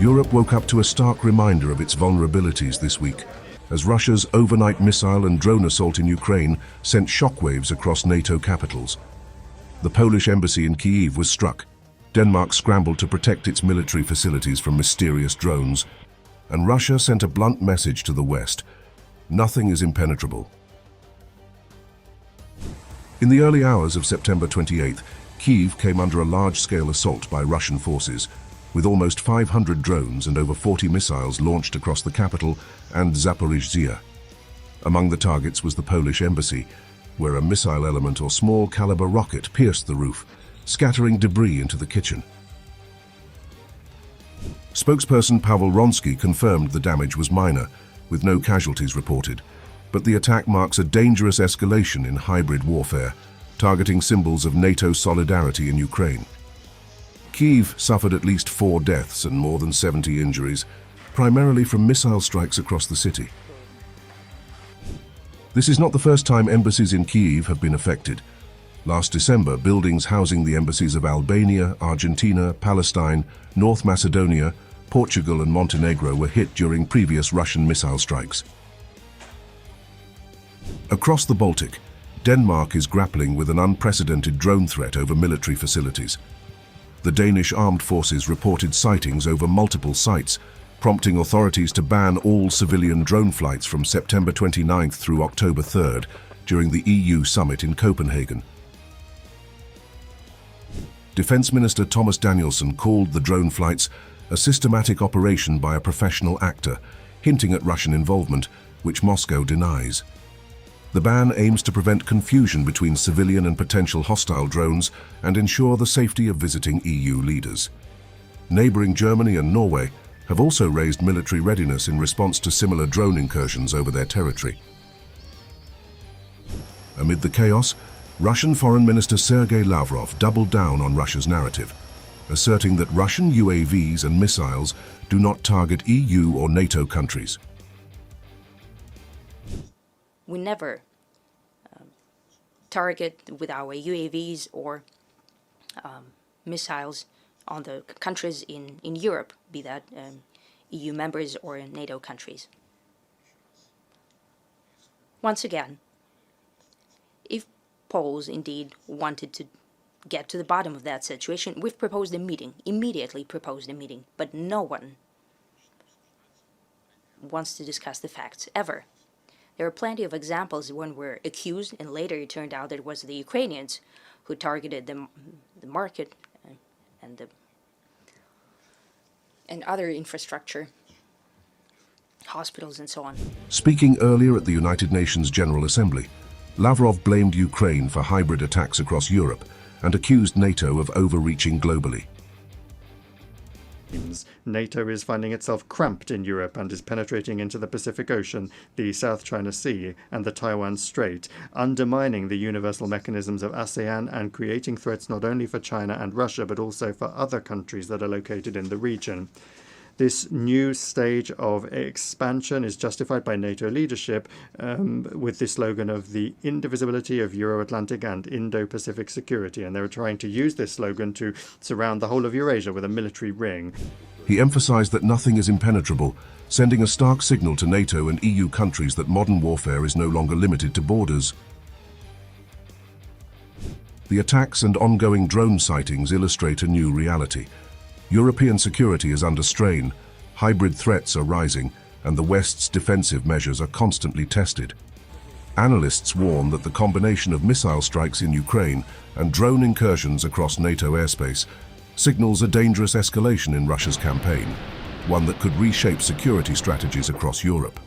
Europe woke up to a stark reminder of its vulnerabilities this week, as Russia's overnight missile and drone assault in Ukraine sent shockwaves across NATO capitals. The Polish embassy in Kyiv was struck. Denmark scrambled to protect its military facilities from mysterious drones, and Russia sent a blunt message to the West: nothing is impenetrable. In the early hours of September 28th, Kyiv came under a large-scale assault by Russian forces, with almost 500 drones and over 40 missiles launched across the capital and Zaporizhzhia. Among the targets was the Polish embassy, where a missile element or small-caliber rocket pierced the roof, scattering debris into the kitchen. Spokesperson Paweł Wronski confirmed the damage was minor, with no casualties reported, but the attack marks a dangerous escalation in hybrid warfare, targeting symbols of NATO solidarity in Ukraine. Kyiv suffered at least 4 deaths and more than 70 injuries, primarily from missile strikes across the city. This is not the first time embassies in Kyiv have been affected. Last December, buildings housing the embassies of Albania, Argentina, Palestine, North Macedonia, Portugal and Montenegro were hit during previous Russian missile strikes. Across the Baltic, Denmark is grappling with an unprecedented drone threat over military facilities. The Danish armed forces reported sightings over multiple sites, prompting authorities to ban all civilian drone flights from September 29th through October 3rd during the EU summit in Copenhagen. Defense Minister Thomas Danielsen called the drone flights a systematic operation by a professional actor, hinting at Russian involvement, which Moscow denies. The ban aims to prevent confusion between civilian and potential hostile drones and ensure the safety of visiting EU leaders. Neighboring Germany and Norway have also raised military readiness in response to similar drone incursions over their territory. Amid the chaos, Russian Foreign Minister Sergei Lavrov doubled down on Russia's narrative, asserting that Russian UAVs and missiles do not target EU or NATO countries. We never target with our UAVs or missiles on the countries in Europe, be that EU members or NATO countries. Once again, if Poles indeed wanted to get to the bottom of that situation, we've proposed a meeting, immediately proposed a meeting, but no one wants to discuss the facts, ever. There are plenty of examples when we're accused, and later it turned out that it was the Ukrainians who targeted the market and other infrastructure, hospitals and so on. Speaking earlier at the United Nations General Assembly, Lavrov blamed Ukraine for hybrid attacks across Europe and accused NATO of overreaching globally. NATO is finding itself cramped in Europe and is penetrating into the Pacific Ocean, the South China Sea and the Taiwan Strait, undermining the universal mechanisms of ASEAN and creating threats not only for China and Russia but also for other countries that are located in the region. This new stage of expansion is justified by NATO leadership with the slogan of the indivisibility of Euro-Atlantic and Indo-Pacific security, and they're trying to use this slogan to surround the whole of Eurasia with a military ring. He emphasized that nothing is impenetrable, sending a stark signal to NATO and EU countries that modern warfare is no longer limited to borders. The attacks and ongoing drone sightings illustrate a new reality. European security is under strain, hybrid threats are rising, and the West's defensive measures are constantly tested. Analysts warn that the combination of missile strikes in Ukraine and drone incursions across NATO airspace signals a dangerous escalation in Russia's campaign, one that could reshape security strategies across Europe.